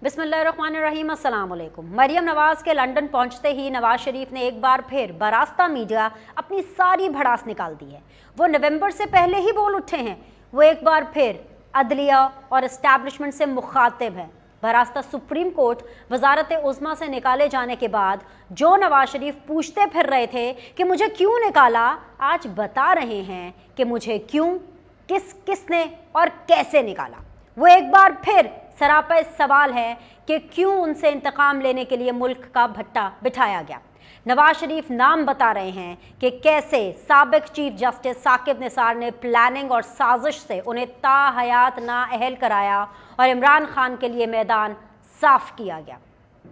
बिस्मिल्लाहिर्रहमानिर्रहीम, अस्सलाम वालेकुम। मरियम नवाज के लंदन पहुंचते ही नवाज शरीफ ने एक बार फिर बरास्ता मीडिया अपनी सारी भड़ास निकाल दी है। वो नवंबर से पहले ही बोल उठे हैं। वो एक बार फिर अदलिया और इस्टेब्लिशमेंट से मुखातिब है। बरास्ता सुप्रीम कोर्ट वजारत उज़्मा से निकाले जाने के बाद जो नवाज शरीफ पूछते फिर रहे थे कि मुझे क्यों निकाला, आज बता रहे हैं कि मुझे क्यों, किसने और कैसे निकाला। वो एक बार फिर सरापा सवाल है कि क्यों उनसे इंतकाम लेने के लिए मुल्क का भट्टा बिठाया गया। नवाज शरीफ नाम बता रहे हैं कि कैसे साबिक चीफ जस्टिस साकिब निसार ने प्लानिंग और साजिश से उन्हें ताहयात नाअहल कराया और इमरान खान के लिए मैदान साफ किया गया।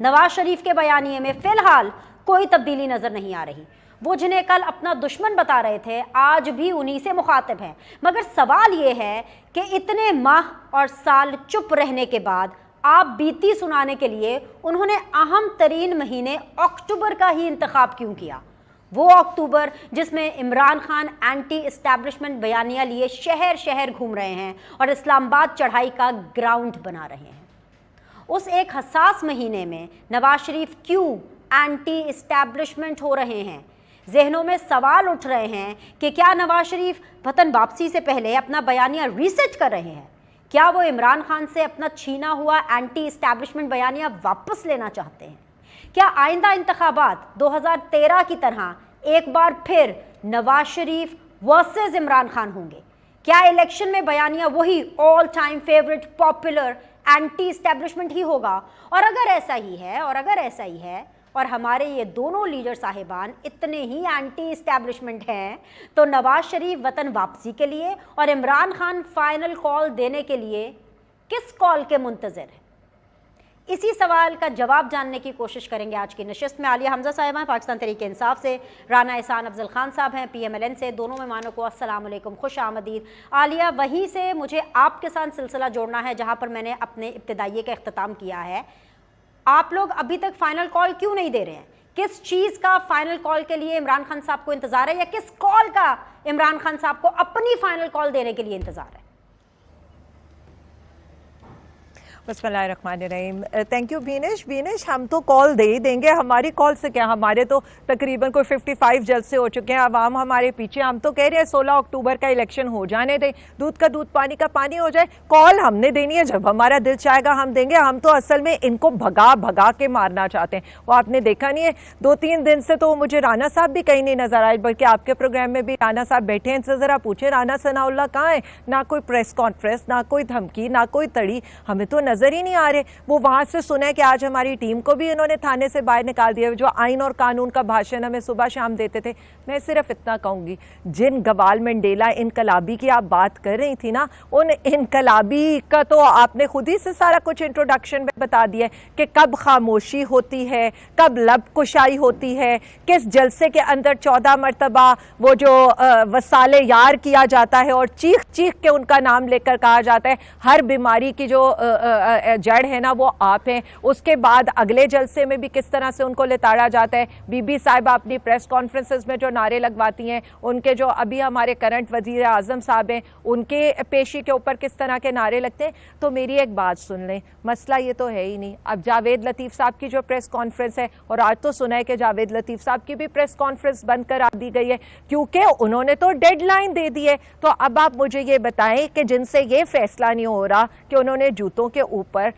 नवाज शरीफ के बयानिए में फ़िलहाल कोई तब्दीली नज़र नहीं आ रही। वो जिन्हें कल अपना दुश्मन बता रहे थे, आज भी उन्हीं से मुखातिब हैं। मगर सवाल ये है कि इतने माह और साल चुप रहने के बाद आप बीती सुनाने के लिए उन्होंने अहम तरीन महीने अक्टूबर का ही इंतखाब क्यों किया। वो अक्टूबर जिसमें इमरान खान एंटी इस्टेब्लिशमेंट बयानिया लिए शहर शहर घूम रहे हैं और इस्लामाबाद चढ़ाई का ग्राउंड बना रहे हैं। उस एक हसास महीने में नवाज शरीफ क्यों एंटी इस्टेब्लिशमेंट हो रहे हैं। जहनों में सवाल उठ रहे हैं कि क्या नवाज शरीफ वतन वापसी से पहले अपना बयानिया रीसेट कर रहे हैं। क्या वो इमरान खान से अपना छीना हुआ एंटी इस्टेब्लिशमेंट बयानिया वापस लेना चाहते हैं। क्या आइंदा इंतखाबात 2013 की तरह एक बार फिर नवाज शरीफ वर्सेस इमरान खान होंगे। क्या इलेक्शन में बयानिया वही all time favourite popular anti establishment ही होगा। और अगर ऐसा ही है और हमारे ये दोनों लीडर साहिबान इतने ही एंटी इस्टेब्लिशमेंट हैं, तो नवाज शरीफ वतन वापसी के लिए और इमरान खान फाइनल कॉल देने के लिए किस कॉल के मुंतज़र हैं। इसी सवाल का जवाब जानने की कोशिश करेंगे आज की नशिस्त में। आलिया हमजा साहिबा हैं पाकिस्तान तहरीक इंसाफ से, राना एहसान अफजल खान साहब हैं PMLN से। दोनों मेहमानों को अस्सलाम वालेकुम, खुश आमदीद। आलिया, वहीं से मुझे आपके साथ सिलसिला जोड़ना है जहाँ पर मैंने अपने इब्तिदाइये का इख्तिताम किया है। आप लोग अभी तक फाइनल कॉल क्यों नहीं दे रहे हैं। किस चीज़ का फाइनल कॉल के लिए इमरान खान साहब को इंतजार है, या किस कॉल का इमरान खान साहब को अपनी फाइनल कॉल देने के लिए इंतजार है। बिस्मिल्लाहिर्रहमानिर्रहीम। थैंक यू बीनिश, हम तो कॉल दे ही देंगे। हमारी कॉल से क्या, हमारे तो तकरीबन कोई 55 जलसे हो चुके हैं। अवाम हमारे पीछे, हम तो कह रहे हैं 16 अक्टूबर का इलेक्शन हो जाने दें, दूध का दूध पानी का पानी हो जाए। कॉल हमने देनी है, जब हमारा दिल चाहेगा हम देंगे। हम तो असल में इनको भगा के मारना चाहते हैं। वो आपने देखा नहीं है, 2-3 दिन से तो मुझे राना साहब भी कहीं नहीं नजर आए, बल्कि आपके प्रोग्राम में भी राना साहब बैठे हैं। इनसे ज़रा पूछे राना सनाउल्लाह कहाँ है। ना कोई प्रेस कॉन्फ्रेंस, ना कोई धमकी, ना कोई तड़ी, हमें तो नजर ही नहीं आ रहे। वो वहां से सुना है कि आज हमारी टीम को भी इन्होंने थाने से बाहर निकाल दिया। जो आइन और कानून का भाषण हमें सुबह शाम देते थे। मैं सिर्फ इतना कहूंगी, जिन गवाल मंडेला इनकलाबी की आप बात कर रही थी ना, उन इनकलाबी का तो आपने खुद ही से सारा कुछ इंट्रोडक्शन में बता दिया कि कब खामोशी होती है, कब लब कुशाई होती है, किस जलसे के अंदर 14 मरतबा वो जो वसाले यार किया जाता है और चीख चीख के उनका नाम लेकर कहा जाता है। हर बीमारी की जो जड़ है ना वो आप हैं। उसके बाद अगले जलसे में भी किस तरह से उनको लिताड़ा जाता है। बीबी साहिबा अपनी प्रेस कॉन्फ्रेंसेस में जो नारे लगवाती हैं, उनके जो अभी हमारे करंट वजीर आजम साहब हैं, उनके पेशी के ऊपर किस तरह के नारे लगते हैं। तो मेरी एक बात सुन लें, मसला ये तो है ही नहीं। अब जावेद लतीफ़ साहब की जो प्रेस कॉन्फ्रेंस है, और आज तो सुना है कि जावेद लतीफ़ साहब की भी प्रेस कॉन्फ्रेंस बंद करा दी गई है, क्योंकि उन्होंने तो डेडलाइन दे दी है। तो अब आप मुझे ये बताएं कि जिनसे ये फैसला नहीं हो रहा कि उन्होंने जूतों के ऊपर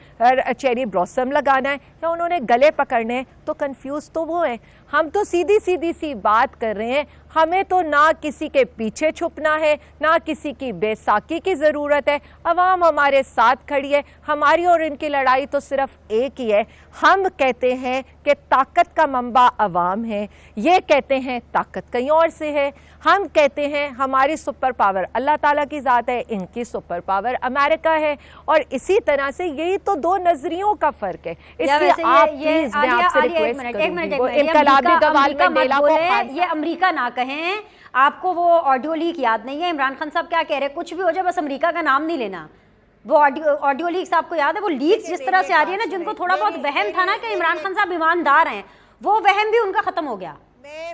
चेरी ब्लॉसम लगाना है या उन्होंने गले पकड़ने हैं, तो कंफ्यूज तो वो है। हम तो सीधी सी बात कर रहे हैं। हमें तो ना किसी के पीछे छुपना है, ना किसी की बेसाकी की ज़रूरत है। अवाम हमारे साथ खड़ी है। हमारी और इनकी लड़ाई तो सिर्फ एक ही है। हम कहते हैं कि ताकत का मंबा अवाम है, ये कहते हैं ताकत कहीं और से है। हम कहते हैं हमारी सुपर पावर अल्लाह ताला की ज़ात है, इनकी सुपर पावर अमेरिका है। और इसी तरह से यही तो दो नजरियों का फ़र्क है। इसलिए आप प्लीज, मैं आपसे रिक्वेस्ट करूंगी, इनकलाबी गवाल मंडेला को ये अमेरिका ना कहें। आपको वो ऑडियो लीक याद नहीं है? इमरान खान साहब क्या कह रहे हैं, कुछ भी हो जाए बस अमेरिका का नाम नहीं लेना। वो ऑडियो लीक्स आपको याद है? वो लीक्स जिस तरह से आ रही है ना, जिनको थोड़ा बहुत वहम था ना कि इमरान खान साहब ईमानदार हैं, वो वहम भी उनका खत्म हो गया।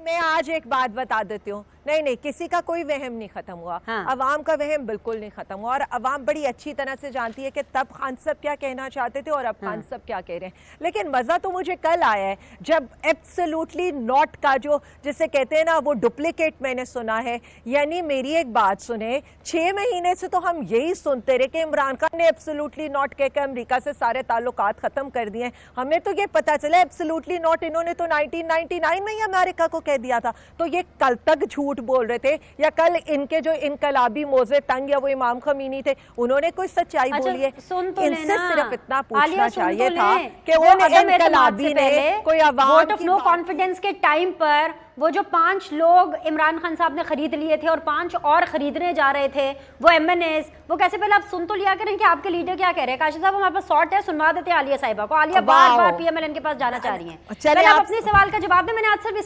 मैं आज एक बात बता देती हूँ, नहीं नहीं, किसी का कोई वहम नहीं खत्म हुआ। हाँ। अवाम का वहम बिल्कुल नहीं खत्म हुआ, और अवाम बड़ी अच्छी तरह से जानती है कि तब खान साहब क्या कहना चाहते थे और अब खान साहब क्या कह रहे हैं। लेकिन मजा तो मुझे कल आया है जब एब्सोल्युटली नॉट का जो जिसे कहते हैं ना वो डुप्लीकेट मैंने सुना है। यानी मेरी एक बात सुने, 6 महीने से तो हम यही सुनते रहे कि इमरान खान ने एब्सोल्युटली नॉट कहकर अमेरिका से सारे ताल्लुकात खत्म कर दिए। हमें तो ये पता चला एब्सोल्युटली नॉट इन्होंने तो 1999 में ही अमेरिका को कह दिया था। तो ये कल तक झूठ बोल रहे थे, या कल इनके जो इनकलाबी मोजे तंग या वो इमाम खमीनी थे उन्होंने कोई सच्चाई बोली है? सुन तो इनसे लेना। सिर्फ इतना आलिया, पूछना सुन चाहिए तो था लें। कि वो उन अदम एतमाद इनकलाबी से ने पहले कोई अवाम वोट ऑफ की नो बात- कॉन्फिडेंस के टाइम पर वो जो 5 लोग इमरान खान साहब ने खरीद लिए थे और 5 और खरीदने जा रहे थे वो एमएनएस, वो कैसे, पहले आप सुन तो लिया करें कि आपके लीडर क्या कह रहे हैं। काशिफ साहब हमारे पास शॉर्ट है, सुनवा देते हैं आलिया साहिबा को। आलिया बार बार पीएमएलएन के पास जाना चाह रही हैं। चलिए पहले आप आप- अपने सवाल का जवाब दें। मैंने आज सिर्फ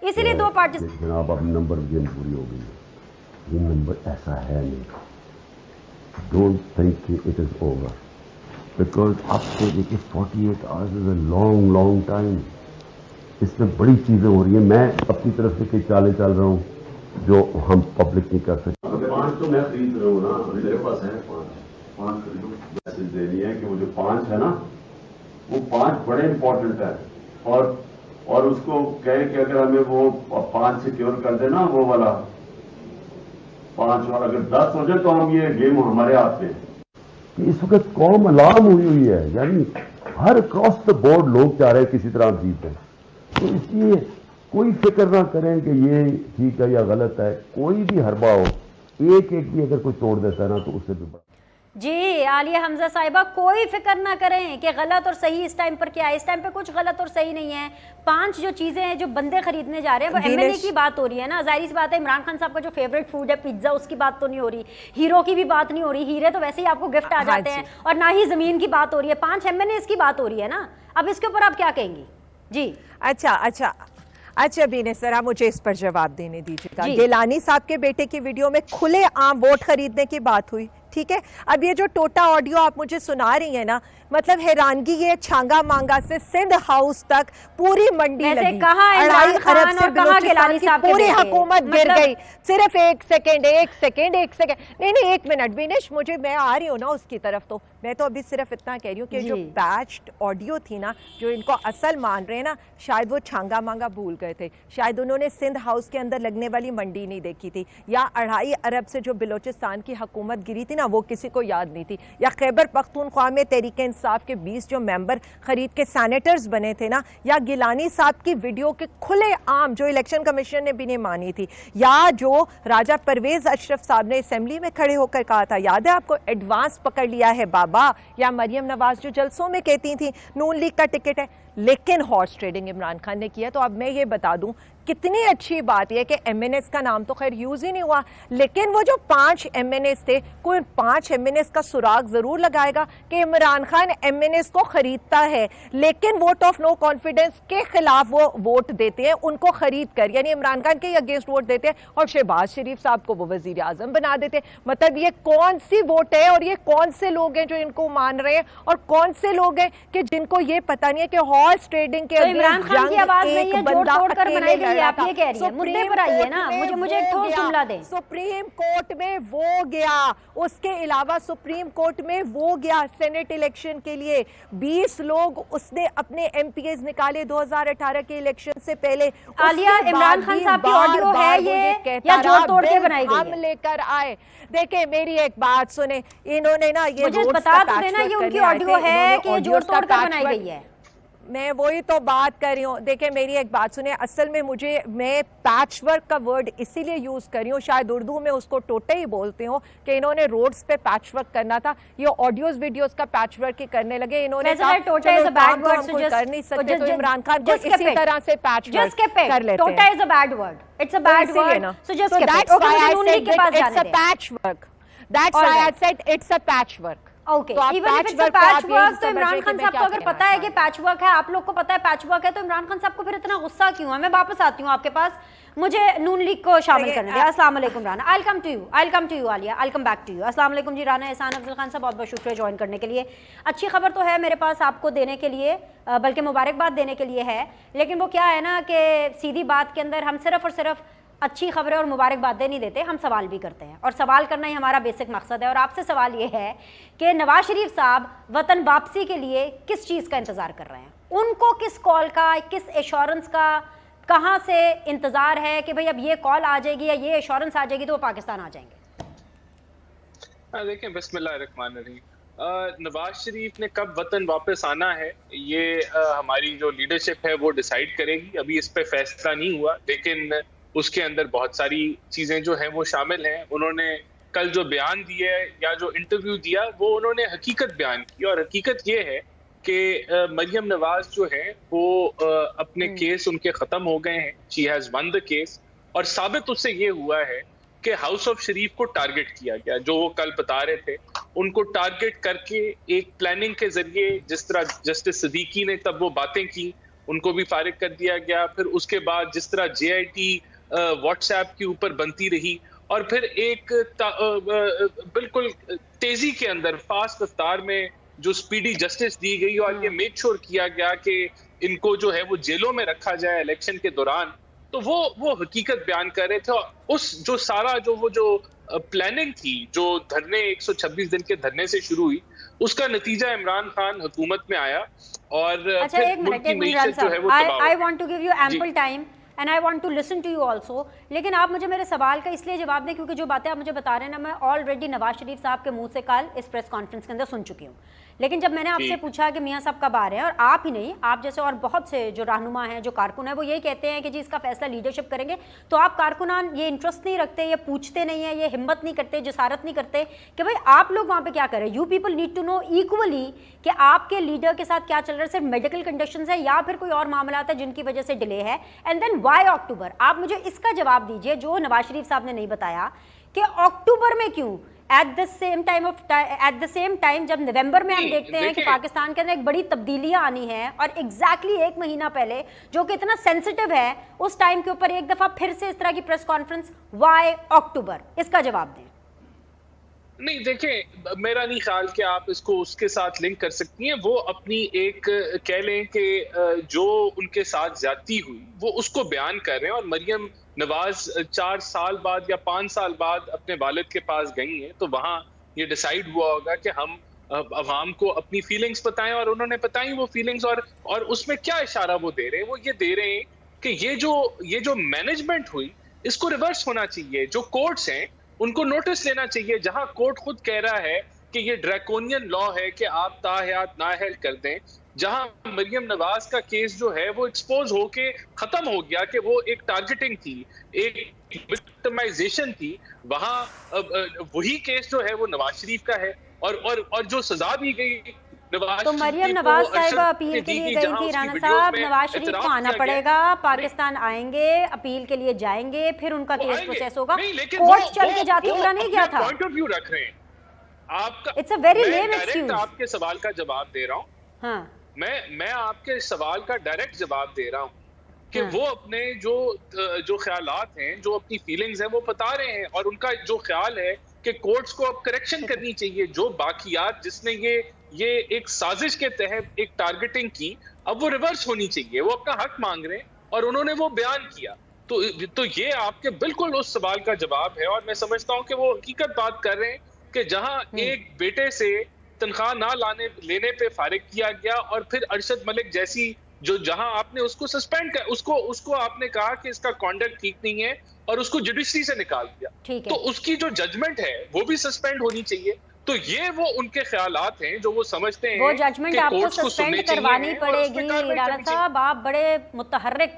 इसीलिए दो पार्टी जनाब अब नंबर गेम पूरी हो गई है। ये नंबर ऐसा है नहीं, don't think it is over, because अब से देखिए 48 hours is a long long time. इसमें बड़ी चीजें हो रही है। मैं अपनी तरफ से कई चालें चल रहा हूँ जो हम पब्लिक नहीं कर सकते। 5 तो मैं खरीद रहा हूँ ना, मेरे पास है 5 खरीदो। मैसेज देनी है कि वो जो 5 है ना, वो 5 बड़े इंपॉर्टेंट है, और उसको कहे कि अगर हमें वो 5 सिक्योर कर देना, वो वाला 5, और अगर 10 हो जाए तो हम ये गेम हमारे हाथ में है। इस वक्त कौम अलार्म हुई है, यानी हर क्रॉस द बोर्ड लोग चाह रहे हैं किसी तरह जीतें। तो इसलिए कोई फिक्र ना करें कि ये ठीक है या गलत है। कोई भी हरबा हो, एक भी अगर कोई तोड़ देता है ना तो उससे भी बड़ा। जी आलिया हमजा साहिबा, कोई फिक्र ना करें कि गलत और सही इस टाइम पर क्या है। इस टाइम पे कुछ गलत और सही नहीं है। 5 जो चीजें हैं जो बंदे खरीदने जा रहे हैं वो एमएनए की बात हो रही है ना। जाहिर सी बात है, इमरान खान साहब का जो फेवरेट फूड है पिज्जा, उसकी बात तो नहीं हो रही, हीरो की भी बात नहीं हो रही। हीरे तो वैसे ही आपको गिफ्ट आ जाते हैं, और ना ही जमीन की बात हो रही है। 5 एमएनए की बात हो रही है ना। अब इसके ऊपर आप क्या कहेंगी? जी अच्छा बीने सर, मुझे इस पर जवाब देने दीजिएगा। गिलानी साहब के बेटे की वीडियो में खुले आम वोट खरीदने की बात हुई, ठीक है। अब ये जो टोटा ऑडियो आप मुझे सुना रही है ना, मतलब हैरानगी ये, छांगा मांगा से सिंध हाउस तक पूरी मंडी लगी, कहाँ इमरान खान और कहाँ गिलानी साहब की पूरी हुकूमत गिर गई। सिर्फ एक सेकेंड नहीं 1 मिनट विनेश, मैं आ रही हूँ ना उसकी तरफ। तो मैं तो अभी सिर्फ इतना कह रही हूँ कि जो बैच्ड ऑडियो थी ना, जो इनको असल मान रहे हैं ना, शायद वो छांगा मांगा भूल गए थे। शायद उन्होंने सिंध हाउस के अंदर लगने वाली मंडी नहीं देखी थी, या 2.5 अरब से जो बलोचिस्तान की हुकूमत गिरी थी ना, वो किसी को याद नहीं थी। या खैबर पख्तूनख्वा में तहरीक इंसाफ के 20 जो मेंबर खरीद के सैनेटर्स बने थे ना, या गिलानी साहब की वीडियो के खुले आम जो इलेक्शन कमीशन ने भी नहीं मानी थी, या जो राजा परवेज अशरफ साहब ने असेंबली में खड़े होकर कहा था, याद है आपको, एडवांस पकड़ लिया है बाबा, या मरियम नवाज जो जलसों में कहती थी नून लीग का टिकट है। लेकिन हॉर्स ट्रेडिंग इमरान खान ने किया। तो अब मैं ये बता दूं, कितनी अच्छी बात यह कि एमएनएस का नाम तो खैर यूज ही नहीं हुआ, लेकिन वो जो 5 एमएनएस थे, कोई 5 एमएनएस का सुराग जरूर लगाएगा कि इमरान खान एमएनएस को खरीदता है, लेकिन वोट ऑफ नो कॉन्फिडेंस के खिलाफ वो वोट देते हैं, उनको खरीद कर, यानी इमरान खान के अगेंस्ट वोट देते हैं, और शहबाज शरीफ साहब को वो वजीर आजम बना देते हैं। मतलब ये कौन सी वोट है, और ये कौन से लोग हैं जो इनको मान रहे हैं, और कौन से लोग हैं कि जिनको ये पता नहीं है कि हॉर्स ट्रेडिंग के इमरान खान की आवाज नहीं है, जोड़ तोड़ कर बनाई गई है। आप ये कह रही है, मुद्दे पर आइए ना, मुझे एक ठोस जुमला दें। सुप्रीम कोर्ट में वो गया, उसके अलावा सुप्रीम कोर्ट में वो गया सेनेट इलेक्शन के लिए। 20 लोग उसने अपने एमपीएस निकाले 2018 के इलेक्शन से पहले। आलिया, इमरान खान साहब की ऑडियो है ये, या जोड़ तोड़ के बनाई गई है? हम लेकर आए। देखे मेरी एक बात सुने, इन्होंने ना ये मुझे बता तो देना, ये उनकी ऑडियो है कि जोड़ तोड़ कर बनाई गई है? मैं वही तो बात कर रही हूँ। देखिए मेरी एक बात सुनिए, असल में मैं पैचवर्क का वर्ड इसीलिए यूज कर रही हूँ, शायद उर्दू में उसको टोटे ही बोलते हो, कि इन्होंने रोड्स पे पैचवर्क करना था। ये ऑडियोज वीडियोस का पैचवर्क ही करने लगे। इन्होंने कहा टोटा इज अ बैड वर्ड, सो कर नहीं सकते, तो इमरान खान को इसी तरह से पैचवर्क कर लेते हैं। टोटा is a bad word, it's a bad word, so just skip it. Okay, मुझे नून लीग के पास जाने दें। It's a patchwork, that's why I said it's a patchwork. Okay, even if it's a patchwork, तो इमरान खान साहब को अगर पता है कि पैचवर्क है, आप लोग को पता है पैचवर्क है, तो इमरान खान साहब को फिर इतना गुस्सा क्यों है? मैं वापस आती हूँ आपके पास, मुझे नून लीग को शामिल करने दें। अस्सलाम वालेकुम Rana, I come to you Aliya, I come back to you. अस्सलाम वालेकुम जी राना एहसान अफजल खान साहब, बहुत बहुत शुक्रिया ज्वाइन करने के लिए। अच्छी खबर तो है मेरे पास आपको देने के लिए, बल्कि मुबारकबाद देने के लिए है, लेकिन वो क्या है ना कि सीधी बात के अंदर हम सिर्फ और सिर्फ अच्छी खबरें और मुबारकबादें नहीं देते, हम सवाल भी करते हैं और सवाल करना ही हमारा बेसिक मकसद है। और आपसे सवाल ये है कि नवाज शरीफ साहब वतन वापसी के लिए किस चीज़ का इंतज़ार कर रहे हैं? उनको किस कॉल का, किस एश्योरेंस का, कहाँ से इंतज़ार है कि भाई अब ये कॉल आ जाएगी या ये एश्योरेंस आ जाएगी तो वो पाकिस्तान आ जाएंगे? देखें, बिस्मिल्लाहिर्रहमानिर्रहीम, नवाज शरीफ ने कब वतन वापस आना है ये हमारी जो लीडरशिप है वो डिसाइड करेगी। अभी इस पे फैसला नहीं हुआ, लेकिन उसके अंदर बहुत सारी चीजें जो हैं वो शामिल हैं। उन्होंने कल जो बयान दिया या जो इंटरव्यू दिया वो उन्होंने हकीकत बयान की, और हकीकत ये है कि मरियम नवाज जो है वो अपने केस उनके खत्म हो गए हैं। She has one the case, और साबित उससे ये हुआ है कि हाउस ऑफ शरीफ को टारगेट किया गया। जो वो कल बता रहे थे, उनको टारगेट करके एक प्लानिंग के जरिए, जिस तरह जस्टिस सिद्दीकी ने तब वो बातें की, उनको भी फारिग कर दिया गया। फिर उसके बाद जिस तरह JIT व्हाट्सएप के ऊपर बनती रही, और फिर एक बिल्कुल तेजी के अंदर फास्ट रफ्तार में जो स्पीडी जस्टिस दी गई, और ये मेक श्योर किया गया कि इनको जो है वो जेलों में रखा जाए इलेक्शन के दौरान। तो वो हकीकत बयान कर रहे थे। और उस जो सारा जो प्लानिंग थी, जो धरने 126 दिन के धरने से शुरू हुई, उसका नतीजा इमरान खान हुकूमत में आया, और अच्छा, एक मिनट इमरान साहब, I want to give you ample time and I want to listen to you also. लेकिन आप मुझे मेरे सवाल का इसलिए जवाब दें क्योंकि जो बातें आप मुझे बता रहे हैं ना, मैं ऑलरेडी नवाज शरीफ साहब के मुंह से कल इस प्रेस कॉन्फ्रेंस के अंदर सुन चुकी हूँ। लेकिन जब मैंने आपसे पूछा कि मियाँ साहब कब आ रहे हैं, और आप ही नहीं, आप जैसे और बहुत से जो रहनुमा हैं, जो कारकुन हैं, वो यही कहते हैं कि जी इसका फैसला लीडरशिप करेंगे, तो आप कारकुनान ये इंटरेस्ट नहीं रखते, ये पूछते नहीं है, ये हिम्मत नहीं करते, जसारत नहीं करते कि भाई आप लोग वहाँ पे क्या करें? You people need to know equally कि आपके लीडर के साथ क्या चल रहा है। सिर्फ मेडिकल कंडीशंस है या फिर कोई और मामला है जिनकी वजह से डिले है? एंड देन व्हाई अक्टूबर? आप मुझे इसका जवाब दीजिए जो नवाज शरीफ साहब ने नहीं बताया कि अक्टूबर में क्यों, एट द सेम टाइम जब नवंबर में हम देखते हैं कि पाकिस्तान के अंदर एक बड़ी तब्दीलियां आनी है, और एग्जैक्टली एक महीना पहले जो कि इतना सेंसिटिव है उस टाइम के ऊपर एक दफा फिर से इस तरह की प्रेस कॉन्फ्रेंस, व्हाई अक्टूबर? इसका जवाब दें। नहीं, देखें, मेरा नहीं ख्याल कि आप इसको उसके साथ लिंक कर सकती हैं। वो अपनी एक कह लें कि जो उनके साथ ज्यादती हुई वो उसको बयान कर रहे हैं। और मरियम नवाज 4 साल बाद या 5 साल बाद अपने वालिद के पास गई हैं, तो वहां ये डिसाइड हुआ होगा कि हम अवाम को अपनी फीलिंग्स बताएं, और उन्होंने बताई वो फीलिंग्स। और उसमें क्या इशारा वो दे रहे हैं? वो ये दे रहे हैं कि ये जो मैनेजमेंट हुई इसको रिवर्स होना चाहिए। जो कोर्ट्स हैं उनको नोटिस लेना चाहिए, जहां कोर्ट खुद कह रहा है कि ये ड्रैकोनियन लॉ है कि आप ताहयात नाअहल कर दें। जहां मरियम नवाज का केस जो है वो एक्सपोज होके खत्म हो गया कि वो एक टारगेटिंग थी, एक विक्टिमाइजेशन थी, वहां वही केस जो है वो नवाज शरीफ का है। और जो सजा दी गई तो मरियम नवाज साहिबा अपील के लिए गई थी। राना साहब, नवाज शरीफ को आना पड़ेगा, पाकिस्तान आएंगे, अपील के लिए जाएंगे, फिर उनका केस प्रोसेस होगा। कोर्ट चल के जाते उमरा नहीं गया था। पॉइंट ऑफ व्यू रख रहे हैं आपका। It's a very lame excuse. आपके सवाल का जवाब दे रहा हूँ। हाँ, मैं आपके सवाल का डायरेक्ट जवाब दे रहा हूँ कि वो अपने जो ख्यालात हैं, जो अपनी फीलिंग्स हैं, वो बता रहे हैं। और उनका जो ख्याल है कि कोर्ट्स को अब करेक्शन करनी चाहिए। जो बाकियात जिसने ये एक साजिश के तहत एक टारगेटिंग की, अब वो रिवर्स होनी चाहिए। वो अपना हक मांग रहे हैं और उन्होंने वो बयान किया। तो ये आपके बिल्कुल उस सवाल का जवाब है। और मैं समझता हूँ कि वो हकीकत बात कर रहे हैं कि जहां एक बेटे से तनख्वाह ना लेने पे फारिग किया गया, और फिर अरशद मलिक जैसी जहां आपने उसको सस्पेंड कर, उसको आपने कहा कि इसका कॉन्डक्ट ठीक नहीं है और उसको जुडिशरी से निकाल दिया, तो उसकी जो जजमेंट है वो भी सस्पेंड होनी चाहिए। तो ये वो उनके ख्यालात हैं जो वो समझते हैं वो जजमेंट आपको सस्पेंड करवानी पड़ेगी। राना साहब, आप बड़े मुतहर्रिक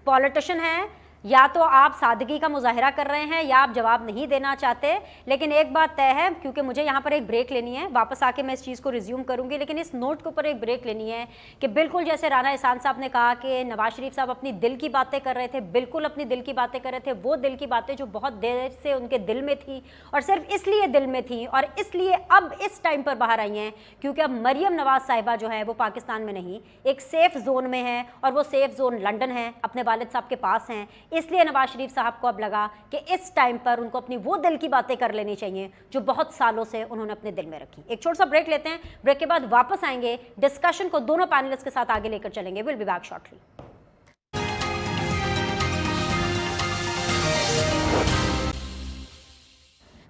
पॉलिटिशियन हैं, या तो आप सादगी का मुजाहिरा कर रहे हैं या आप जवाब नहीं देना चाहते। लेकिन एक बात तय है, क्योंकि मुझे यहाँ पर एक ब्रेक लेनी है, वापस आके मैं इस चीज़ को रिज्यूम करूँगी, लेकिन इस नोट के ऊपर एक ब्रेक लेनी है कि बिल्कुल जैसे राना एहसान साहब ने कहा कि नवाज शरीफ साहब अपनी दिल की बातें कर रहे थे, बिल्कुल अपनी दिल की बातें कर रहे थे। वो दिल की बातें जो बहुत देर से उनके दिल में थी, और सिर्फ इसलिए दिल में थी और इसलिए अब इस टाइम पर बाहर आई हैं क्योंकि अब मरियम नवाज साहिबा जो है वो पाकिस्तान में नहीं, एक सेफ जोन में है, और वो सेफ जोन लंदन है, अपने वालिद साहब के पास हैं। इसलिए नवाज शरीफ साहब को अब लगा कि इस टाइम पर उनको अपनी वो दिल की बातें कर लेनी चाहिए जो बहुत सालों से उन्होंने अपने दिल में रखी। एक छोटा सा ब्रेक लेते हैं, ब्रेक के बाद वापस आएंगे, डिस्कशन को दोनों पैनलिस्ट के साथ आगे लेकर चलेंगे। Will be back shortly.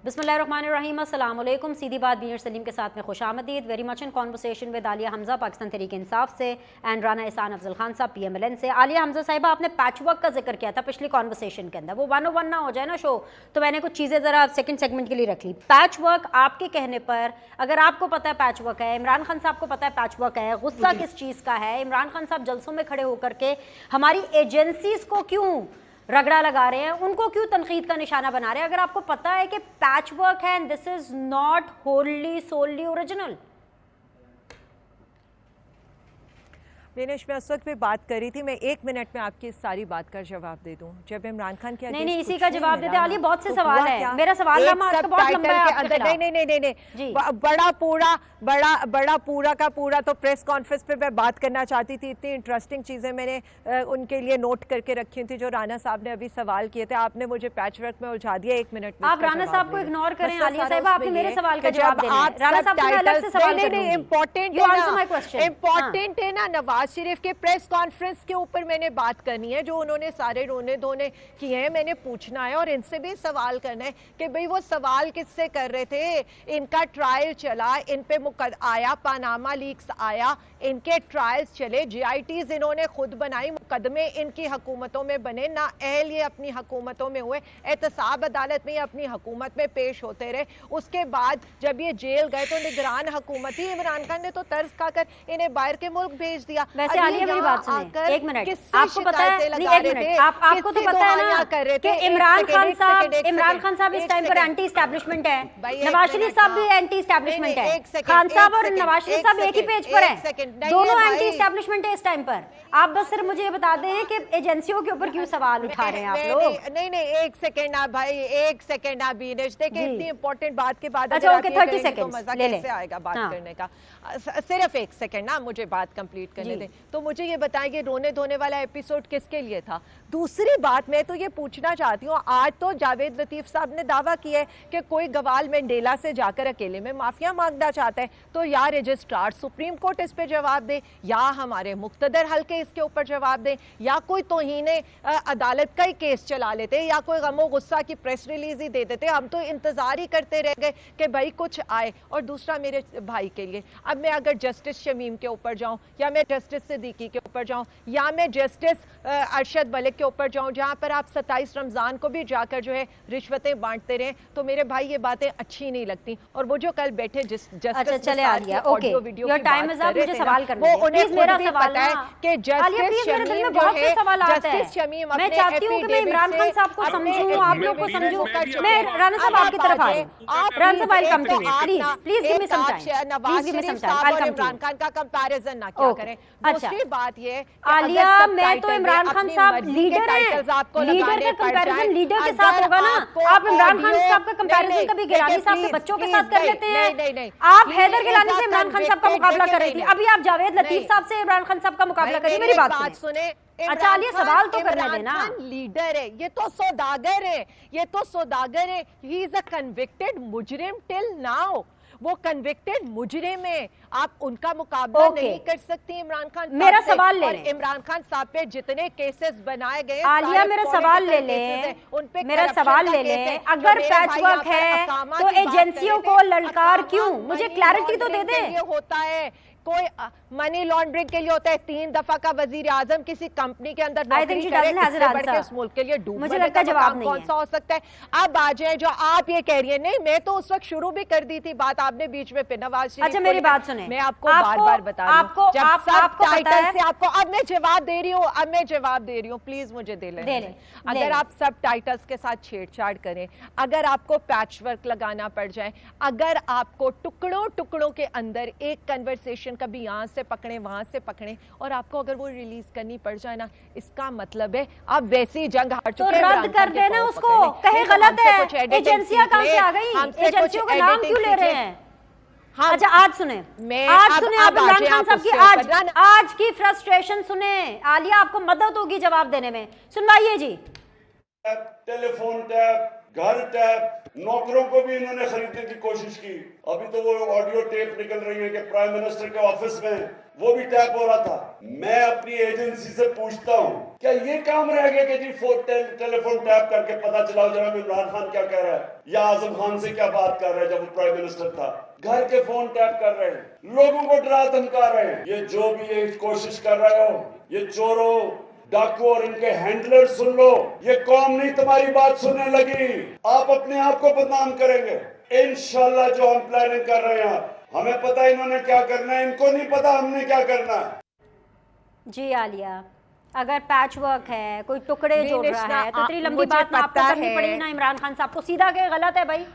बिस्मिल्लाहिर्रहमानिर्रहीम, अस्सलाम वालेकुम। सीधी बात बीनर सलीम के साथ में खुशामदीद। Very much in conversation with Aliya Hamza Pakistan Tehreek Insaf से एंड राना एहसान अफजल खान साहब PMLN से। आलिया हमजा साहिबा, आपने पैच वर्क का जिक्र किया था पिछली कॉन्वर्सेशन के अंदर, वो 101 ना हो जाए ना शो, तो मैंने कुछ चीज़ें ज़रा सेकंड सेगमेंट के लिए रख ली। पैच वर्क आपके कहने पर, अगर आपको पता है पैच वर्क है, इमरान खान साहब को पता है पैच वर्क है, गुस्सा किस चीज़ का है, इमरान खान साहब जलसों में खड़े होकर के हमारी एजेंसीज को क्यों रगड़ा लगा रहे हैं, उनको क्यों तनकीद का निशाना बना रहे हैं, अगर आपको पता है कि पैच वर्क है and this is not wholly solely original? Dinesh, मैं उस वक्त भी बात कर रही थी, मैं 1 मिनट में आपकी सारी बात का जवाब दे दूं। जब इमरान खान के नहीं इसी का जवाब देते आलिया, बहुत से सवाल है, मेरा सवाल बहुत लंबा है आपके खिलाफ। नहीं, बड़ा पूरा का पूरा तो प्रेस कॉन्फ्रेंस पे मैं बात करना चाहती थी। इतनी इंटरेस्टिंग चीजें मैंने उनके लिए नोट करके रखी थी जो राना साहब ने अभी सवाल किए थे। आपने मुझे पैच वर्क में उलझा दिया। 1 मिनट में आप राना साहब को इग्नोर करें। आलिया साहिबा, आपने मेरे सवाल का जवाब देना है, राना साहब को मैं अलग से सवाल करूंगी। इंपॉर्टेंट है ना, नवाज शरीफ के प्रेस कॉन्फ्रेंस के ऊपर मैंने बात करनी है, जो उन्होंने सारे रोने धोने किए हैं, मैंने पूछना है और इनसे भी सवाल करना है कि भाई वो सवाल किससे कर रहे थे। इनका ट्रायल चला, इन पे आया, पनामा लीक्स आया, इनके ट्रायल्स चले, GITs इन्होंने खुद बनाई, मुकदमे इनकी हुकूमतों में बने, ना अहल ये अपनी हुकूमतों में हुए, एहतसाब अदालत में ये अपनी हुकूमत में पेश होते रहे। उसके बाद जब ये जेल गए तो निगरान हुकूमत ही इमरान खान ने तो तर्ज खाकर इन्हें बाहर के मुल्क भेज दिया। वैसे आलिया मेरी बात सुनिए, 1 मिनट, आपको पता है, नहीं 1 मिनट, आपको तो पता है ना कि इमरान खान साहब इस टाइम पर एंटी एस्टैब्लिशमेंट है, नवाज शरीफ साहब भी एंटी एस्टैब्लिशमेंट है, खान साहब और नवाज शरीफ साहब एक ही पेज पर है, दोनों एंटी एस्टैब्लिशमेंट है इस टाइम पर। आप बस सिर्फ मुझे ये बता दें कि एजेंसियों के ऊपर क्यों सवाल उठा रहे हैं आप लोग। नहीं 1 सेकंड आप भाई, 1 सेकंड आप बीनेश, देखिए इतनी इंपॉर्टेंट बात के बाद अच्छा ओके 30 सेकंड मजा कैसे आएगा बात करने का। सिर्फ 1 सेकंड ना, मुझे बात कंप्लीट करने दें। तो मुझे ये बताएंगे रोने धोने वाला एपिसोड किसके लिए था। दूसरी बात मैं तो ये पूछना चाहती हूँ, आज तो जावेद लतीफ साहब ने दावा किया है कि कोई गवाल मंडेला से जाकर अकेले में माफिया मांगना चाहता है, तो या रजिस्ट्रार सुप्रीम कोर्ट इस पे जवाब दे, या हमारे मुक्तदर हल्के इसके ऊपर जवाब दे, या कोई तौहीने अदालत का ही केस चला लेते, या कोई गमो गुस्सा की प्रेस रिलीज ही दे देते। हम तो इंतजार ही करते रह गए कि भाई कुछ आए। और दूसरा मेरे भाई के लिए, अब मैं अगर जस्टिस शमीम के ऊपर जाऊं, या मैं जस्टिस सिद्दीकी के ऊपर जाऊं, या मैं जस्टिस अरशद मलिक के ऊपर जाऊं, जहां पर आप 27 रमजान को भी जाकर जो है रिश्वतें बांटते रहे, तो मेरे भाई ये बातें अच्छी नहीं लगती। और वो जो कल बैठे जस्टिस चले आ गया, okay your time is up, मुझे सवाल करने दो प्लीज। मेरा सवाल है कि जस्टिस शमीम जो है, जस्टिस शमीम, मैं चाहती हूं कि मैं इमरान खान साहब को समझूं, आप लोग को समझूं। मैं राना साहब आपकी तरफ आ रही हूं, Rana Sahab I come to please give me some time, please give me some time, I come to. Imran Khan का कंपैरिजन ना क्या करें। दूसरी बात ये, आलिया मैं तो इमरान खान साहब लीडर हैं, लीडर का कंपैरिजन लीडर के साथ होगा ना। आप इमरान खान साहब का कंपैरिजन कभी गिलानी साहब के बच्चों के साथ कर लेते हैं। आप हैदर गिलानी से इमरान खान साहब का मुकाबला कर रही थी, अभी आप जावेद लतीफ साहब से इमरान खान साहब का मुकाबला करिए। मेरी बात सुने। अच्छा आलिया सवाल तो करने देना। लीडर है, ये तो सौदागर है, ये तो सौदागर है। ही इज अ कन्विक्टेड मुजरिम टिल नाउ, वो कन्विक्टेड मुजरिम है। आप उनका मुकाबला नहीं कर सकती इमरान खान। मेरा सवाल ले लें, इमरान खान साहब पे जितने केसेस बनाए गए, आलिया मेरा सवाल ले लें, मेरा सवाल ले लें। अगर पैच वर्क है तो एजेंसियों को ललकार क्यों? मुझे क्लैरिटी तो दे दे। होता है कोई मनी लॉन्ड्रिंग के लिए होता है, 3 दफा का वजीर आजम किसी कंपनी के अंदर नौकरी करे, इससे बढ़ के इस मुल्क के लिए मुझे लगता है जवाब नहीं कौन सा हो सकता है। अब आ जाए जो आप ये कह रही है, नहीं मैं तो उस वक्त शुरू भी कर दी थी बात, आपने बीच में पे नवाज शरीफ। अच्छा मेरी बात सुने, मैं आपको बार-बार बता रही हूं, आपको टाइटल से आपको अब मैं जवाब दे रही हूँ, अब मैं जवाब दे रही हूँ, प्लीज मुझे दे लें। अगर आप सब टाइटल्स के साथ छेड़छाड़ करें, अगर आपको पैच वर्क लगाना पड़ जाए, अगर आपको टुकड़ों टुकड़ों के अंदर एक कन्वर्सेशन कभी यहाँ से पकड़े वहां से पकड़े, और आपको अगर वो रिलीज करनी पड़ जाए ना, इसका मतलब है आप वैसी जंग हार चुके हैं। तो रद्द कर देना उसको, कहे गलत है, एजेंसियां कहां से आ गई, एजेंसियों का नाम क्यों ले रहे हैं? हाँ, अच्छा आज सुने, आज सुने आप इमरान खान साहब की आज की फ्रस्ट्रेशन सुने। आलिया आपको मदद होगी जवाब देने में, सुनवाइए जी। टेलीफोन टैप, घर टैप, नौकरों को भी इन्होंने खरीदने की कोशिश की। अभी तो वो ऑडियो टेप निकल रही है कि प्राइम मिनिस्टर के ऑफिस में वो भी टैप हो रहा था। मैं अपनी एजेंसी से पूछता हूँ, क्या ये काम रह गया कि जी टेलीफोन टैप करके पता चला जनाब इमरान खान क्या कह रहा है या आजम खान से क्या बात कर रहा है जब वो प्राइम मिनिस्टर था। घर के फोन टैप कर रहे हैं, लोगों को डरा धमका रहे हैं। ये जो भी ये कोशिश कर रहे हो, ये चोरों डाकू और इनके हैंडलर सुन लो, ये कौम नहीं तुम्हारी बात सुनने लगी। आप अपने आप को बदनाम करेंगे इंशाल्लाह। जो हम प्लानिंग कर रहे हैं, हमें पता है इन्होंने क्या करना है, इनको नहीं पता हमने क्या करना है। जी आलिया, अगर पैच वर्क है, कोई टुकड़े जोड़ रहा है, तो इतनी लंबी बात ना आपको करनी पड़ेगी ना इमरान खान साहब को। सीधा के गलत है भाई।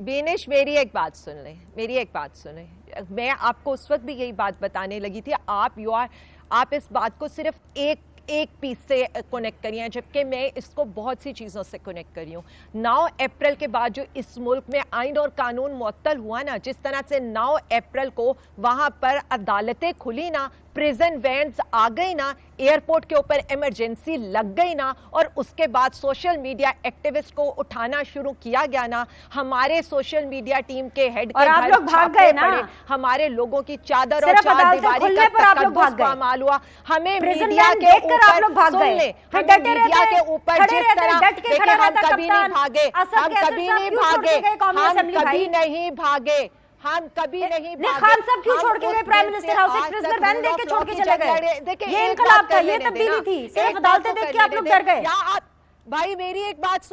बीनिश मेरी एक बात सुन ले, मेरी एक बात सुने। मैं आपको उस वक्त भी यही बात बताने लगी थी। आप इस बात को सिर्फ एक पीस से कनेक्ट करी हैं, जबकि मैं इसको बहुत सी चीज़ों से कनेक्ट करी हूँ। 9 अप्रैल के बाद जो इस मुल्क में आइन और कानून मुअत्तल हुआ ना, जिस तरह से 9 अप्रैल को वहाँ पर अदालतें खुली ना, प्रिजन वैन्स आ गई ना, एयरपोर्ट के ऊपर इमरजेंसी लग गई ना, और उसके बाद सोशल मीडिया एक्टिविस्ट को उठाना शुरू किया गया ना, हमारे सोशल मीडिया टीम के हेड और आप लोग भाग गए ना, हमारे लोगों की चादर और चारदीवारी का तकद्दुस पामाल हुआ। हमें मीडिया के ऊपर सुन ले, मीडिया के ऊपर जिस तरह देखिए, हम कभी नहीं भागे, हम कभी नहीं भागे, हम कभी नहीं भागे, हम कभी नहीं भागे। खान साहब क्यों छोड़ के गए प्राइम मिनिस्टर हाउस? एक प्रिजनर वैन देख के छोड़ के चले गए। ये इनकलाब था, ये तब्दीली थी। सिर्फ अदालतें देख के आप लोग डर गए। भाई मेरी एक बात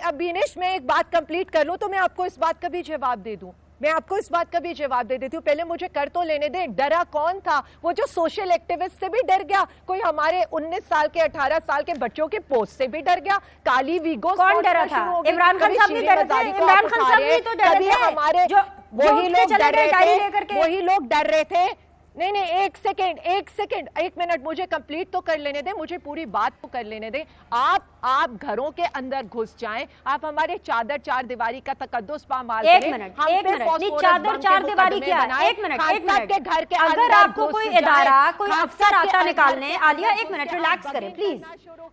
अब बीनिश, मैं एक बात कंप्लीट कर लूं तो मैं आपको इस बात का भी जवाब दे दूं। मैं आपको इस बात का भी जवाब दे देती हूँ। पहले मुझे कर तो लेने दे, डरा कौन था? वो जो सोशल एक्टिविस्ट से भी डर गया, कोई हमारे 19 साल के 18 साल के बच्चों के पोस्ट से भी डर गया। काली वीगो कौन डरा था? इमरान खान साहब नहीं डरे थे। इमरान खान साहब नहीं तो डरे थे। हमारे वही लोग डर रहे थे, वही लोग डर रहे थे। नहीं, एक सेकेंड, एक मिनट, मुझे कंप्लीट तो कर लेने दे, मुझे पूरी बात तो कर लेने दे। आप घरों के अंदर घुस जाएं, आप हमारे चादर चार दीवारी का तकद्दुस पामाल करें। एक मिनट, चादर चार दीवारी क्या है? एक मिनट, के घर के अगर आपको कोई इदारा, कोई अफसर आता निकालने, आलिया एक मिनट रिलैक्स करें प्लीज।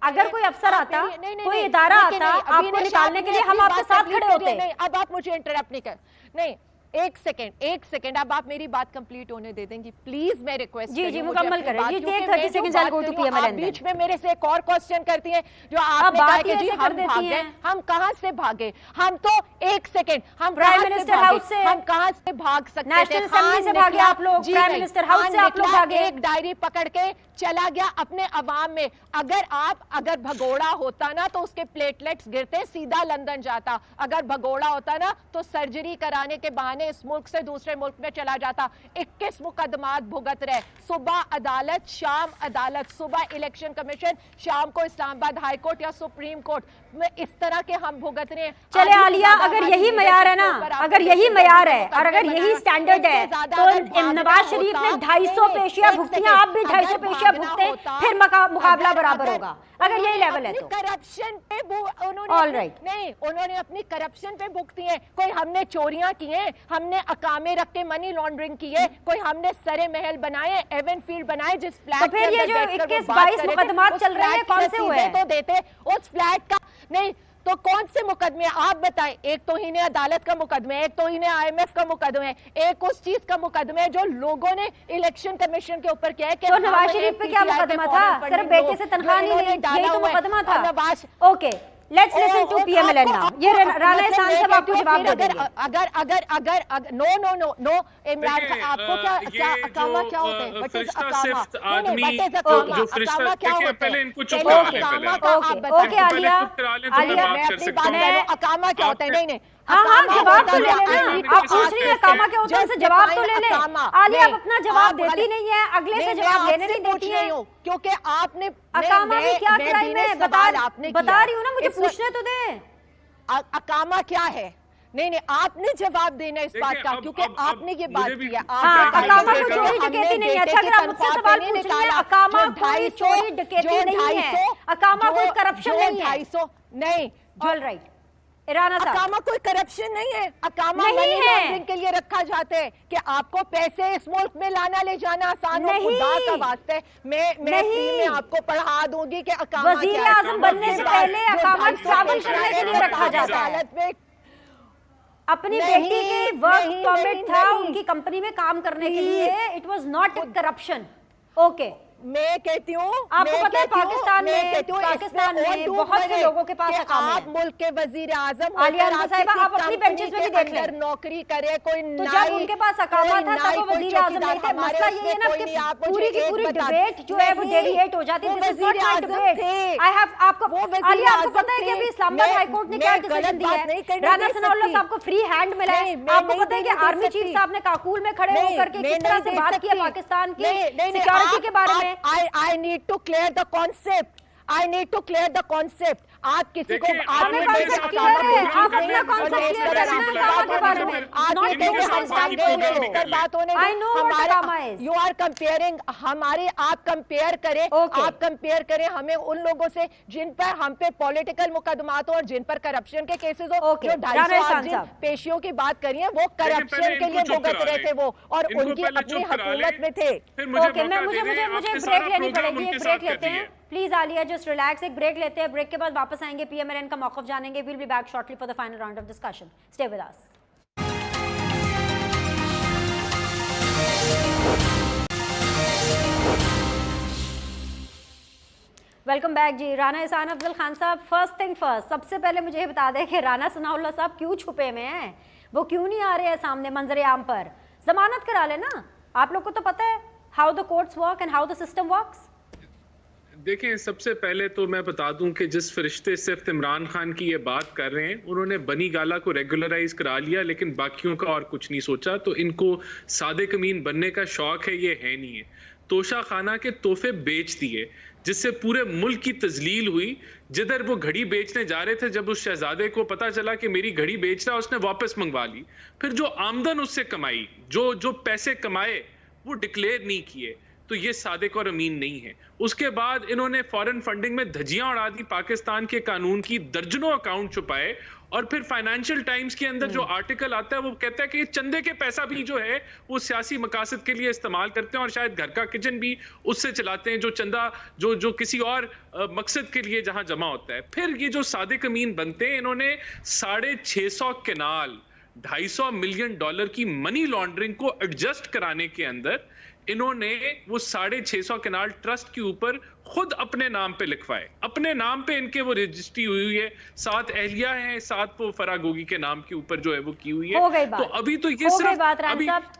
अगर कोई अफसर आता, कोई इदारा आता आपको निकालने के लिए, हम आपके साथ खड़े होते। अब आप मुझे इंटरप्ट नहीं कर, नहीं, एक सेकंड, अब आप मेरी बात कंप्लीट होने दे देंगी प्लीज? मैं रिक्वेस्ट जी मुकम्मल करें। जी take 30 seconds I go to PML. बीच में मेरे से एक और क्वेश्चन करती हैं जो आपने कहा कि जी हम भाग गए। हम कहां से भागे? हम तो एक सेकंड, हम प्राइम मिनिस्टर हाउस से, हम कहां से भाग सकते थे? नेशनल असेंबली से भागे आप लोग, प्राइम मिनिस्टर हाउस से आप लोग भागे। एक डायरी पकड़ के चला गया अपने अवाम में। अगर भगोड़ा होता ना तो उसके प्लेटलेट्स गिरते, सीधा लंदन जाता। अगर भगोड़ा होता ना तो सर्जरी कराने के बहाने इस मुल्क से दूसरे मुल्क में चला जाता। 21 मुकदमात भुगत रहे, सुबह अदालत, शाम अदालत, सुबह इलेक्शन कमीशन, शाम को इस्लामाबाद हाई कोर्ट या सुप्रीम कोर्ट में, इस तरह के हम भुगत रहे हैं। चले आलिया, अगर यही मयार है ना, अगर यही मयार है और अगर यही स्टैंडर्ड है, तो नवाज शरीफ ने 250 पेशियां भुगती हैं, आप भी 250 पेशियां भुगते हैं, फिर मुकाबला बराबर होगा। अगर यही लेवल है तो करप्शन पे उन्होंने ऑल राइट नहीं, उन्होंने अपनी करप्शन पे भुगती है। कोई हमने चोरियां की हैं, हमने अकामे रख के मनी लॉन्ड्रिंग की है, कोई हमने सरे महल बनाए, एवन फील्ड बनाए, जिस फ्लैट तो फिर ये जो 21-22 मुकदमात चल रहे हैं कौन से हुए? तो देते उस फ्लैट का नहीं तो कौन से मुकदमे आप बताएं? एक तो ही ने अदालत का मुकदमा है, एक तो ही ने IMF का मुकदमा है, एक उस चीज का मुकदमा है जो लोगों ने इलेक्शन कमीशन के ऊपर किया है कि तो नवाज शरीफ पे क्या मुकदमा था? सिर्फ बेटे से तनख्वाह नहीं ली, यही तो मुकदमा था। Nawaz okay, let's listen to PML now. ये राना एहसान साहब आपको जवाब दे देंगे। अगर नो इमरान खान, आपको क्या अकामा क्या होते हैं? व्हाट इज अकामा? जो फरिश्ता क्या होता है? पहले इनको चुप कराने पहले। ओके आलिया, मैं अपनी बात कर रहा हूं। अकामा क्या होता है? नहीं हाँ जवाब तो ले लेना। आप पूछ रही है अकामा क्या होता है, उनसे जवाब तो ले ले। आलिया आप अपना जवाब देती नहीं है, अगले से जवाब लेने नहीं देती है, क्योंकि आपने अकामा में क्या क्राइम है बता रही हूँ ना, मुझे पूछने तो दे। अकामा क्या है? नहीं, आपने जवाब देना इस बात का, क्योंकि आपने ये बात की है। अकामा कोई चोरी डकैती नहीं है। अच्छा, अगर आप मुझसे सवाल पूछ रही हैं, अकामा कोई चोरी डकैती नहीं है, अकामा कोई करप्शन नहीं है। 250 नहीं, ऑल राइट, राणा साहब, अकामा कोई करप्शन नहीं है, अकामा नहीं मनी है। लॉन्ड्रिंग के लिए रखा जाता है कि आपको पैसे इस मुल्क में लाना ले जाना आसान हो। नहीं। खुदा का वास्ते मैं फ्री में आपको पढ़ा दूंगी कि अकामा वजीर क्या है। आजम बनने से पहले जो अकामा 250 ट्रैवल करने के लिए रखा जाता है। अदालत में अपनी नहीं, बेटी की वर्क नहीं, परमिट नहीं, था नहीं। उनकी कंपनी में काम करने के Please। लिए, it was not corruption. Okay, मैं कहती हूँ, आपको मैं पता है कहती हूँ, पाकिस्तान मैं में- कहती हूँ, पाकिस्तान इसमें और में डूब बहुत से मरे लोगों के पास कि अकामा आप है। मुल्क के वजीर आजम आलिया होकर अंसा आप साहिबा, किसी आप अपनी कंपनी benches में के भी देख लें। अंदर नौकरी करे, कोई तो नाई, जब उनके पास अकामा कोई था तब नाई, वो कोई वजीर आजम चौकीदार, नहीं थे। हमारे मसला ये है ना उसमें कि कोई नहीं, आप मुझे पूरी की एक पूरी बता डिबेट जो है वो नहीं, डेविएट हो जाती है। वो दिस इज नॉट वजीर माय आजम डिबेट। थे। आई हैव आपको वो वजीर आलिया, आपको आजम पता है कि थे। अभी इस्लामाबाद मैं- हाई कोर्ट ने मैं क्या गलत डिसीजन दिया बात नहीं है? करने राना दे सनाउल्लाह सकती। साहब को फ्री हैंड मिला है। नहीं, मैं आपको नहीं पता है कि देने दे आर्मी चीफ सकती। साहब ने काकूल में खड़े नहीं, होकर के मैं किस तरह नहीं से दे बात की है सकती। पाकिस्तान की नहीं, सिक्योरिटी के बारे में। I need to clear the concept. I need to clear the concept. आप किसी को देखिए, आप हमें नहीं concept कह सकते, clear है। आप आप नहीं अपना कह concept सकते, clear करना है अकामा के बारे में। आप Not नहीं कहेंगे इनके हम साथ बात बात करेंगे, करो। इस पर बात होने I know what अकामा is. यू आर कंपेयरिंग हमारे, आप कंपेयर करें, Okay. आप कंपेयर करें हमें उन लोगों से जिन पर हम पे पॉलिटिकल मुकदमात हो और जिन पर करप्शन के केसेस हो। Okay. जो राना 250 इहसान आप जिन साहब। पेशियों की बात करिए वो करप्शन पहले के इनको लिए चुप भुगत करा रहे लें। थे वो, और इनको उनकी पहले अपनी चुप करा हुकूमत लें। में थे। फिर मुझे ओके, मैं मौका मुझे दे मुझे दें, मुझे आपने ब्रेक सारा लेनी प्रोग्राम पड़ेगी। उनके एक ब्रेक साथ कर लेते हैं दिया। Please Alia, just relax. एक ब्रेक लेते हैं, ब्रेक के बाद वापस आएंगे, पीएमएलएन का मौक़िफ़ जानेंगे। Will be back shortly for the final round of discussion. Stay with us. Welcome back जी। Rana Ehsan Afzal Khan Sahab, first thing first, सबसे पहले मुझे ये बता दें कि राना सनाउल्लाह साहब क्यों छुपे हुए हैं? वो क्यों नहीं आ रहे हैं सामने मंजर आम पर? जमानत करा लेना। आप लोग को तो पता है how the courts work and how the system works. देखें, सबसे पहले तो मैं बता दूं कि जिस फरिश्ते सिर्फ इमरान खान की ये बात कर रहे हैं, उन्होंने बनी गाला को रेगुलराइज करा लिया, लेकिन बाकियों का और कुछ नहीं सोचा। तो इनको सादे कमीन बनने का शौक है, ये है नहीं है। तोशा खाना के तोहफे बेच दिए, जिससे पूरे मुल्क की तजलील हुई। जिधर वो घड़ी बेचने जा रहे थे, जब उस शहजादे को पता चला कि मेरी घड़ी बेच रहा है, उसने वापस मंगवा ली। फिर जो आमदन उससे कमाई, जो पैसे कमाए, वो डिक्लेयर नहीं किए। तो ये सादिक और अमीन नहीं है। उसके बाद इन्होंने फॉरेन फंडिंग में धज्जियां उड़ा दी, पाकिस्तान के कानून की, दर्जनों अकाउंट छुपाए। और फिर फाइनेंशियल टाइम्स के अंदर जो आर्टिकल आता है वो कहता है कि चंदे के पैसा भी जो है वो सियासी मकासद के लिए इस्तेमाल करते हैं, और शायद घर का किचन भी उससे चलाते हैं, जो चंदा जो किसी और मकसद के लिए जहां जमा होता है। फिर ये जो सादिक अमीन बनते हैं, इन्होंने 650 केनाल, $250 मिलियन की मनी लॉन्ड्रिंग को एडजस्ट कराने के अंदर इन्होंने वो 650 केनाल ट्रस्ट के ऊपर खुद अपने नाम पे लिखवाए। अपने नाम पे इनके वो रजिस्ट्री हुई है, 7 अहलिया हैं, 7 वो फरागोगी के नाम के ऊपर जो है वो की हुई है। हो गई बात। तो अभी तो ये हो गई सिर्फ बात। राना अभी साहब,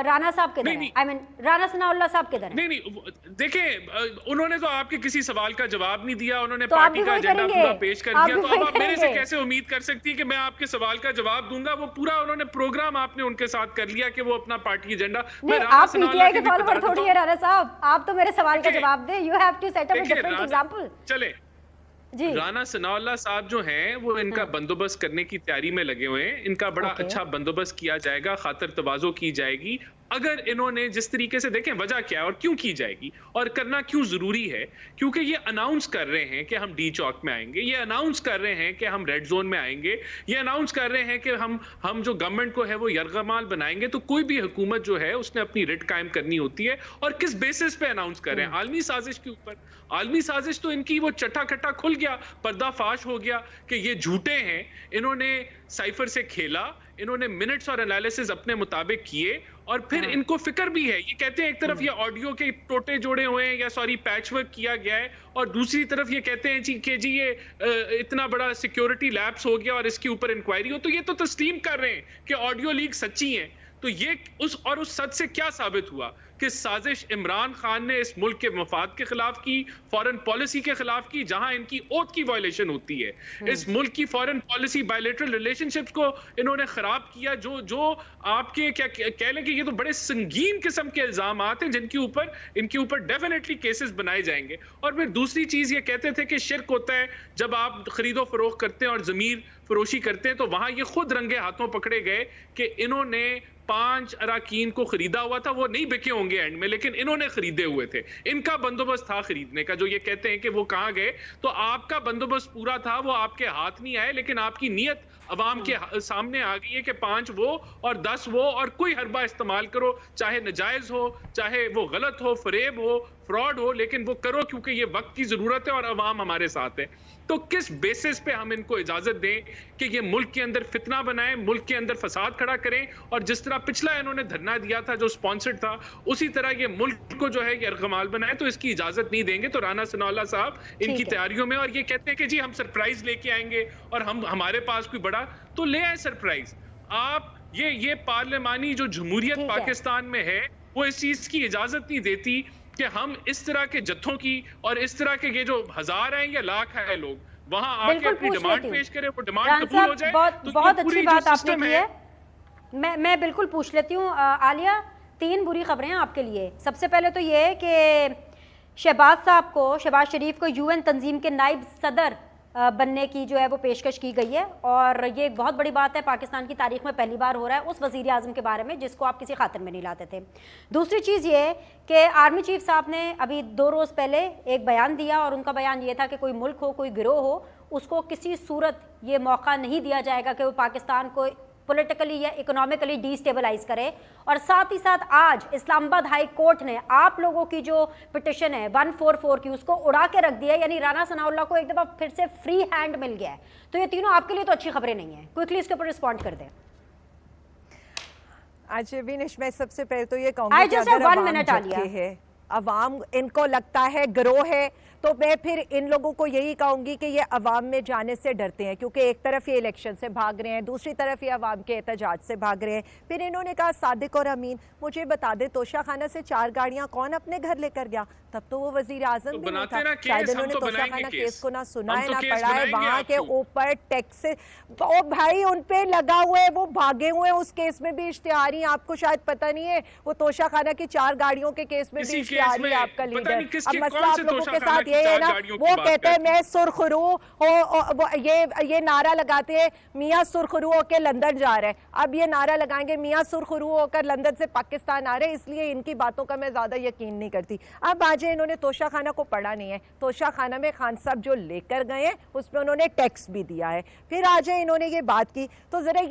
राना साहब किधर नहीं, है? आई मीन राना सनाउल्लाह साहब किधर है? नहीं, देखें, उन्होंने तो आपके किसी सवाल का जवाब नहीं दिया। उन्होंने तो आप पार्टी भी का वही एजेंडा करेंगे? पूरा पेश कर आप दिया। भी तो वही अब आप मेरे से करेंगे? कैसे उम्मीद कर सकती है कि मैं आपके सवाल का जवाब दूंगा? वो पूरा उन्होंने प्रोग्राम आपने उनके साथ कर लिया कि वो अपना पार्टी एजेंडा। नहीं, आप पीटीआई के फॉलोअर थोड़ी है राना साहब। आप तो मेरे सवाल का देखिए, जवाब दें। You have to set up a different देखिए, एग्जांपल। चले जी, राना सनाउल्लाह साहब जो हैं वो इनका बंदोबस्त करने की तैयारी में लगे हुए हैं। इनका बड़ा ओके। अच्छा बंदोबस्त किया जाएगा, खातर तवाज़ो की जाएगी। अगर इन्होंने जिस तरीके से, देखें वजह क्या है और क्यों की जाएगी और करना क्यों जरूरी है, क्योंकि ये अनाउंस कर रहे हैं कि हम डी चौक में आएंगे, ये अनाउंस कर रहे हैं कि हम रेड जोन में आएंगे, ये अनाउंस कर रहे हैं कि हम जो गवर्नमेंट को है वो यरगमाल बनाएंगे। तो कोई भी हुकूमत जो है उसने अपनी रिट कायम करनी होती है, और किस बेसिस पे अनाउंस कर रहे हैं? आलमी साजिश के ऊपर। आलमी साजिश तो इनकी वो चट्टा खट्टा खुल गया, पर्दाफाश हो गया कि ये झूठे हैं। इन्होंने साइफर से खेला, इन्होंने मिनट्स और एनालिसिस अपने मुताबिक किए, और फिर इनको फिक्र भी है। ये कहते हैं एक तरफ ये ऑडियो के टोटे जोड़े हुए हैं, या सॉरी पैच वर्क किया गया है, और दूसरी तरफ ये कहते हैं जी ये इतना बड़ा सिक्योरिटी लैप्स हो गया और इसके ऊपर इंक्वायरी हो। तो ये तो तस्लीम कर रहे हैं कि ऑडियो लीक सच्ची है। तो ये उस सच से क्या साबित हुआ कि साजिश इमरान खान ने इस मुल्क के मफाद के खिलाफ की, फॉरेन पॉलिसी के खिलाफ की, जहां इनकी ओथ की वायलेशन होती है। इस मुल्क की फॉरेन पॉलिसी, बायलैटरल रिलेशनशिप्स को इन्होंने खराब किया। जो आपके क्या कह लें कि ये तो बड़े संगीन किस्म के इल्जामात हैं जिनके ऊपर डेफिनेटली केसेस बनाए जाएंगे। और फिर दूसरी चीज ये कहते थे कि शिर्क होता है जब आप खरीदो फरोख्त करते हैं और जमीर फरोशी करते हैं। तो वहां ये खुद रंगे हाथों पकड़े गए कि इन्होंने 5 अराकीन को खरीदा हुआ था, वो नहीं बिके होंगे एंड में, लेकिन इन्होंने खरीदे हुए थे, इनका बंदोबस्त था खरीदने का। जो ये कहते हैं कि वो कहाँ गए, तो आपका बंदोबस्त पूरा था, वो आपके हाथ नहीं आए, लेकिन आपकी नीयत अवाम के सामने आ गई है कि 5 वो और 10 वो, और कोई हरबा इस्तेमाल करो, चाहे नजायज हो, चाहे वो गलत हो, फरेब हो, फ्रॉड हो, लेकिन वो करो, क्योंकि ये वक्त की जरूरत है और अवाम हमारे साथ है। तो किस बेसिस पे हम इनको इजाजत दें कि ये मुल्क के अंदर फितना बनाएं, मुल्क के अंदर फसाद खड़ा करें, और जिस तरह पिछला इन्होंने धरना दिया था जो स्पॉन्सर्ड था, उसी तरह ये मुल्क को जो है यरगमाल बनाए, तो इसकी इजाजत नहीं देंगे। तो राना सनाउल्लाह साहब इनकी तैयारियों में, और ये कहते हैं कि जी हम सरप्राइज लेके आएंगे और हम हमारे पास कोई बड़ा, तो ले आए सरप्राइज। आप ये पार्लिमानी जो जमहूरियत पाकिस्तान में है, वो इस चीज की इजाजत नहीं देती कि हम इस तरह के जत्थों की और इस तरह के ये जो 1000 हैं या लाख है लोग वहां आके अपनी डिमांड पेश करें, वो डिमांड कबूल हो जाए। बहुत अच्छी बात आपने की है। मैं बिल्कुल पूछ लेती हूँ आलिया, 3 बुरी खबरें हैं आपके लिए। सबसे पहले तो ये है कि शहबाज शरीफ को यूएन तंजीम के नायब सदर बनने की जो है वो पेशकश की गई है, और ये एक बहुत बड़ी बात है, पाकिस्तान की तारीख में पहली बार हो रहा है उस वज़ीर आज़म के बारे में जिसको आप किसी खातिर में नहीं लाते थे। दूसरी चीज़ ये कि आर्मी चीफ साहब ने अभी 2 रोज़ पहले एक बयान दिया, और उनका बयान ये था कि कोई मुल्क हो, कोई गिरोह हो, उसको किसी सूरत ये मौका नहीं दिया जाएगा कि वो पाकिस्तान को पॉलिटिकली या इकोनॉमिकली डिस्टेबलाइज करे। और साथ ही साथ आज इस्लामाबाद हाई कोर्ट ने आप लोगों की जो पिटिशन है 144 की, उसको उड़ा के रख दिया, यानी राना सनाउल्लाह को एक दफ़ा फिर से फ्री हैंड मिल गया है। तो ये तीनों आपके लिए तो अच्छी खबरें नहीं है, क्विकली इसके ऊपर रिस्पॉन्ड कर दें। आज विनेश, मैं सबसे पहले तो ये कहूँगी कि अगर अवाम इनको लगता है गिरोह है, तो मैं फिर इन लोगों को यही कहूंगी कि ये अवाम में जाने से डरते हैं, क्योंकि एक तरफ ये इलेक्शन से भाग रहे हैं, दूसरी तरफ ये अवाम के एहतजाज से भाग रहे हैं। फिर इन्होंने कहा सादिक और अमीन, मुझे बता दे तोशा खाना से 4 गाड़ियां कौन अपने घर लेकर गया? तब तो वो वजीर आजम भी नहीं था। शायद इन्होंने तोशा खाना केस को ना सुना है ना पढ़ा है। वहां के ऊपर टैक्स, ओ भाई उन पे लगा हुआ है, वो भागे हुए हैं उस केस में भी इश्तिहारी। आपको शायद पता नहीं है, वो तोशा खाना की 4 गाड़ियों के केस में भी इश्तिहारी आपका लीडर। अब मसला आप लोगों के साथ ये है ना, वो कहते हैं मैं सुरखरू हो, ये नारा लगाते हैं मियाँ सुरखरू होकर लंदन जा रहे हैं। अब ये नारा लगाएंगे मियाँ सुरखरू होकर लंदन से पाकिस्तान आ रहे हैं, इसलिए इनकी बातों का मैं ज्यादा यकीन नहीं करती। अब आज इन्होंने तोशा खाना को पढ़ा नहीं है। तोशा खाना में खान साहब जो लेकर गए हैं उसमें उन्होंने टैक्स भी दिया है। फिर आज इन्होंने ये बात की, तो जरा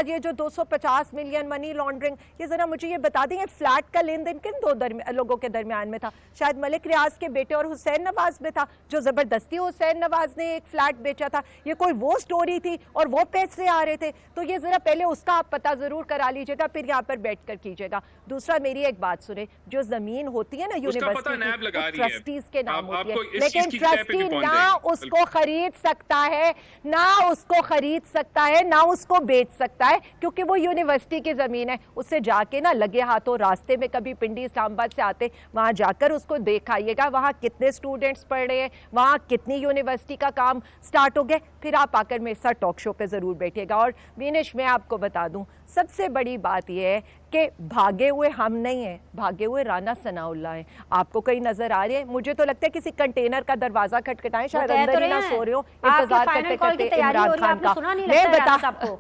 ये जो 250 मिलियन मनी लॉन्ड्रिंग, ये जरा मुझे ये बता दें, फ्लैट का लेन देन किन 2 लोगों के दरमियान में था? शायद मलिक रियाज के बेटे और हुसैन नवाज में था, जो जबरदस्ती हुसैन नवाज ने एक फ्लैट बेचा था। ये कोई वो स्टोरी थी और वो पैसे आ रहे थे? तो ये जरा पहले उसका आप पता जरूर करा लीजिएगा, फिर यहाँ पर बैठ कर कीजिएगा। दूसरा, मेरी एक बात सुने, जो जमीन होती है ना यूनिवर्सिटी की, ट्रस्टीज के नाम होती है, लेकिन ट्रस्टी ना उसको खरीद सकता है, ना उसको खरीद सकता है, ना उसको बेच सकता है, क्योंकि वो यूनिवर्सिटी की जमीन है। उससे जाके ना लगे हाथों रास्ते में कभी पिंडी इस्लामाबाद से आते, वहां जाकर उसको देखाइएगा वहां कितने स्टूडेंट्स पढ़ रहे हैं, वहां कितनी यूनिवर्सिटी का काम स्टार्ट हो गया। फिर आप आकर मेरे साथ टॉक शो पे जरूर बैठिएगा। और विनेश, मैं आपको बता दूं, सबसे बड़ी बात यह है कि भागे हुए हम नहीं हैं, भागे हुए राना सनाउल्लाह हैं। आपको कहीं नजर आ रहे हैं? मुझे तो लगता है किसी कंटेनर का दरवाजा खटखटाएं, शायद अंदर ही ना सो रहे हो, इंतजार करते करते इमरान खान का। मैं बता आपको,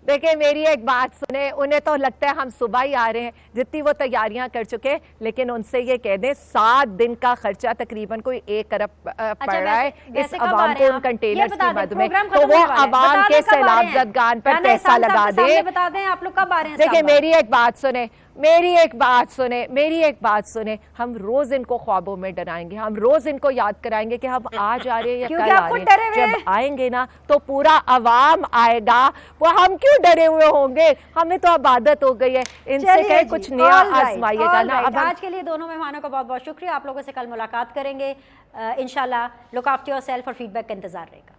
देखिए मेरी एक बात सुने, उन्हें तो लगता है हम सुबह ही आ रहे हैं, जितनी वो तैयारियां कर चुके, लेकिन उनसे ये कह दें 7 दिन का खर्चा तकरीबन कोई 1 अरब पड़ रहा है इस अवाम को उन कंटेनर्स की मद में। तो वो अवाम के सैलाब ज़दगान पर पैसा लगा दे। बता दें आप लोग कब आ रहे हैं? देखिए मेरी एक बात सुने, मेरी एक बात सुने, हम रोज इनको ख्वाबों में डराएंगे, हम रोज इनको याद कराएंगे कि हम आज आ रहे हैं या कल आ रहे हैं। जब आएंगे ना तो पूरा अवाम आएगा, वो हम क्यों डरे हुए होंगे? हमें तो अब आदत हो गई है, इनसे कहे कुछ नया आजमाइएगा ना। अब आज के लिए दोनों मेहमानों का बहुत बहुत शुक्रिया। आप लोगों से कल मुलाकात करेंगे इंशाल्लाह। लुक आफ्टर योरसेल्फ और फीडबैक का इंतजार रहेगा।